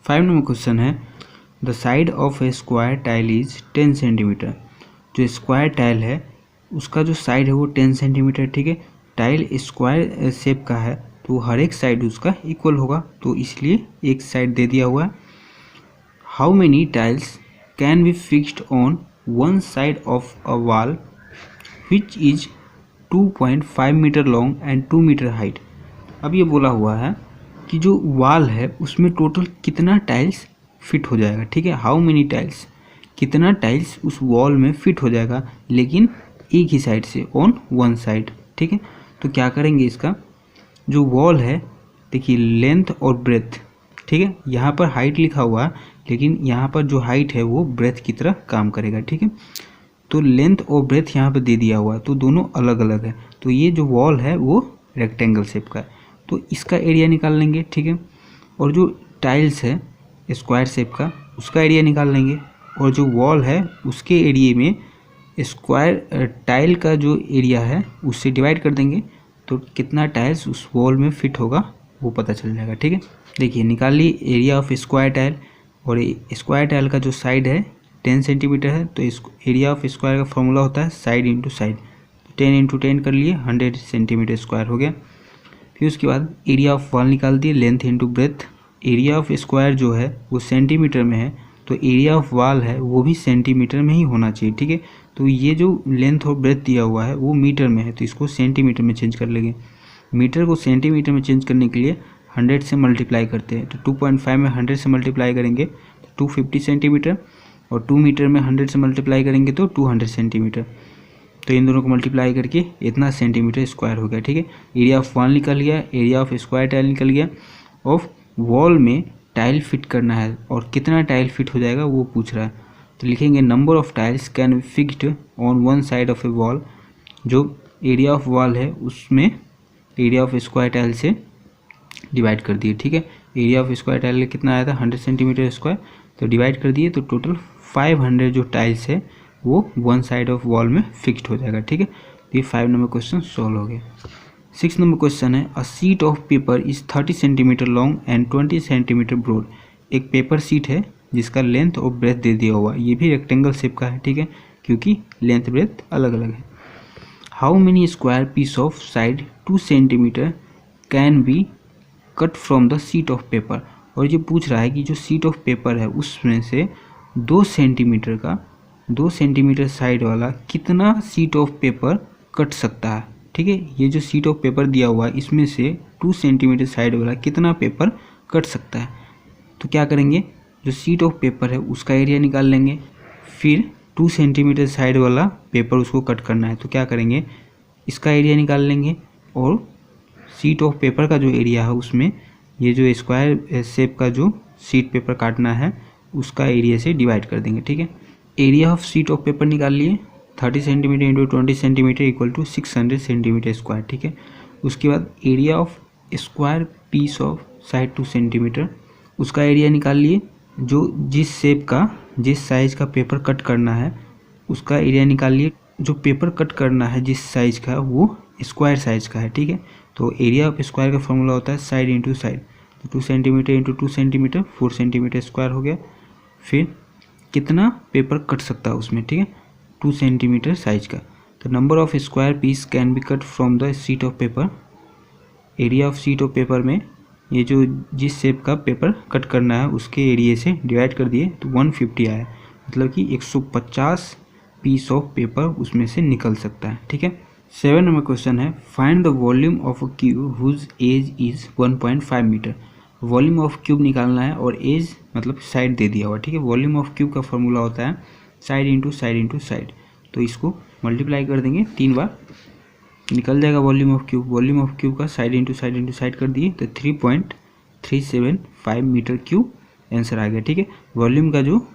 5 number question है the side of A square tile is 10 centimetre. जो square tile है उसका जो साइड है वो 10 सेंटीमीटर। ठीक है, टाइल स्क्वायर शेप का है तो हर एक साइड उसका इक्वल होगा, तो इसलिए एक साइड दे दिया हुआ है। How many tiles can be fixed on one side of a wall which is 2.5 metre long and 2 metre height. अब ये बोला हुआ है कि जो वॉल है उसमें टोटल कितना टाइल्स फिट हो जाएगा। ठीक है, हाउ मेनी टाइल्स, कितना टाइल्स उस वॉल में फिट हो जाएगा, लेकिन एक ही साइड से, ऑन वन साइड। ठीक है, तो क्या करेंगे, इसका जो वॉल है देखिए लेंथ और ब्रेथ। ठीक है, यहाँ पर हाइट लिखा हुआ है लेकिन यहाँ पर जो हाइट है वो ब्रेथ की तरह काम करेगा। ठीक है, तो लेंथ और ब्रेथ यहाँ पर दे दिया हुआ है तो दोनों अलग अलग है। तो ये जो वॉल है वो रेक्टेंगल शेप का है तो इसका एरिया निकाल लेंगे। ठीक है, और जो टाइल्स है स्क्वायर शेप का उसका एरिया निकाल लेंगे, और जो वॉल है उसके एरिया में स्क्वायर टाइल का जो एरिया है उससे डिवाइड कर देंगे तो कितना टाइल्स उस वॉल में फिट होगा वो पता चल जाएगा। ठीक है, देखिए निकाल ली एरिया ऑफ स्क्वायर टाइल, और स्क्वायर टाइल का जो साइड है 10 सेंटीमीटर है तो इस एरिया ऑफ स्क्वायर का फॉर्मूला होता है साइड इंटू साइड। 10 इंटू 10 कर लिए 100 सेंटीमीटर स्क्वायर हो गया। फिर उसके बाद एरिया ऑफ वॉल निकाल दिए, length into breadth. Area of square जो है वो सेंटीमीटर में है तो एरिया ऑफ वॉल है वो भी सेंटीमीटर में ही होना चाहिए। ठीक है, तो ये जो लेंथ और ब्रेथ दिया हुआ है वो मीटर में है तो इसको सेंटीमीटर में चेंज कर लेंगे। मीटर को सेंटीमीटर में चेंज करने के लिए 100 से मल्टीप्लाई करते हैं तो 2.5 में 100 से मल्टीप्लाई करेंगे तो 250 सेंटीमीटर, और 2 मीटर में 100 से मल्टीप्लाई करेंगे तो 200 सेंटीमीटर। तो इन दोनों को मल्टीप्लाई करके इतना सेंटीमीटर स्क्वायर हो गया। ठीक है, एरिया ऑफ वॉल निकल गया, एरिया ऑफ स्क्वायर टाइल निकल गया। ऑफ वॉल में टाइल फिट करना है और कितना टाइल फिट हो जाएगा वो पूछ रहा है, तो लिखेंगे number of tiles can be fixed on one side of A wall. जो एरिया ऑफ वॉल है उसमें एरिया ऑफ स्क्वायर टाइल से डिवाइड कर दिए। ठीक है, एरिया ऑफ स्क्वायर टाइल कितना आया था 100 सेंटीमीटर स्क्वायर, तो डिवाइड कर दिए तो टोटल 500 जो टाइल्स है वो वन साइड ऑफ वॉल में फिक्स्ड हो जाएगा। ठीक है, तो ये 5 नंबर क्वेश्चन सॉल्व हो गया। 6 नंबर क्वेश्चन है a sheet of paper is 30 centimetre long and 20 centimetre broad. एक पेपर सीट है जिसका लेंथ और ब्रेथ दे दिया हुआ, ये भी रेक्टेंगल शेप का है। ठीक है, क्योंकि लेंथ ब्रेथ अलग अलग है। How many square piece of side 2 centimetre can be cut from the sheet of paper. और ये पूछ रहा है कि जो सीट ऑफ पेपर है उसमें से 2 सेंटीमीटर का 2 सेंटीमीटर साइड वाला कितना सीट ऑफ पेपर कट सकता है। ठीक है, ये जो सीट ऑफ पेपर दिया हुआ है इसमें से 2 सेंटीमीटर साइड वाला कितना पेपर कट सकता है। तो क्या करेंगे, जो सीट ऑफ पेपर है उसका एरिया निकाल लेंगे, फिर 2 सेंटीमीटर साइड वाला पेपर उसको कट करना है तो क्या करेंगे, इसका एरिया निकाल लेंगे, और सीट ऑफ पेपर का जो एरिया है उसमें ये जो स्क्वायर शेप का जो सीट पेपर काटना है उसका एरिया से डिवाइड कर देंगे। ठीक है, area of sheet of paper निकाल लिए 30 centimetre into 20 centimetre equal to 600 centimetre square. ठीक है, उसके बाद area of square piece of side 2 centimetre, उसका एरिया निकाल लिए। जो जिस शेप का जिस साइज़ का पेपर कट करना है उसका एरिया निकाल लिए। जो पेपर कट करना है जिस साइज़ का वो स्क्वायर साइज़ का है। ठीक है, तो एरिया ऑफ स्क्वायर का फॉर्मूला होता है साइड इंटू साइड, तो 2 centimetre into 2 centimetre 4 centimetre square हो गया। फिर कितना पेपर कट सकता है उसमें, ठीक है 2 सेंटीमीटर साइज का, तो number of square piece can be cut from the sheet of paper. Area of sheet of paper में ये जो जिस शेप का पेपर कट करना है उसके एरिया से डिवाइड कर दिए तो 150 आया, मतलब कि 150 पीस ऑफ पेपर उसमें से निकल सकता है। ठीक है, 7 नंबर क्वेश्चन है find the volume of a cube whose edge is 1.5 metre. Volume of cube निकालना है और एज मतलब साइड दे दिया हुआ। ठीक है, वॉल्यूम ऑफ क्यूब का फॉर्मूला होता है side into side into side, तो इसको मल्टीप्लाई कर देंगे 3 बार, निकल जाएगा volume of cube. Volume of cube का साइड इंटू साइड कर दिए तो 3.375 मीटर क्यूब आंसर आ गया। ठीक है, वॉल्यूम का जो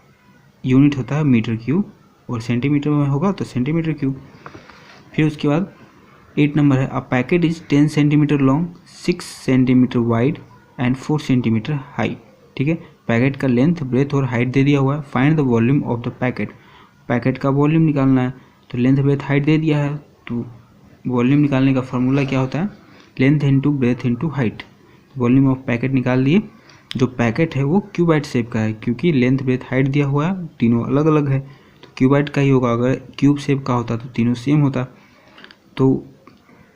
यूनिट होता है मीटर क्यूब और सेंटीमीटर में होगा तो सेंटीमीटर क्यूब। फिर उसके बाद 8 नंबर है a packet is 10 centimetre long 6 centimetre wide and 4 centimetre high. ठीक है, पैकेट का लेंथ ब्रेथ और हाइट दे दिया हुआ है। Find the volume of the packet, packet का वॉल्यूम निकालना है तो लेंथ ब्रेथ हाइट दे दिया है, तो वॉल्यूम निकालने का फार्मूला क्या होता है length into breadth into height. Volume of packet निकाल दिए जो पैकेट है वो क्यूबाइड शेप का है, क्योंकि लेंथ ब्रेथ हाइट दिया हुआ है, तीनों अलग अलग है तो क्यूबाइड का ही होगा। अगर क्यूब शेप का होता तो तीनों सेम होता। तो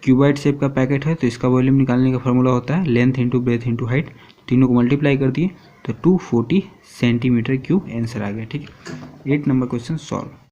क्यूबाइड शेप का पैकेट है तो इसका वॉल्यूम निकालने का फॉर्मूला होता है length into breadth into height, तीनों को मल्टीप्लाई कर दिए तो 240 सेंटीमीटर क्यूब आंसर आ गया। ठीक है, 8 नंबर क्वेश्चन सॉल्व।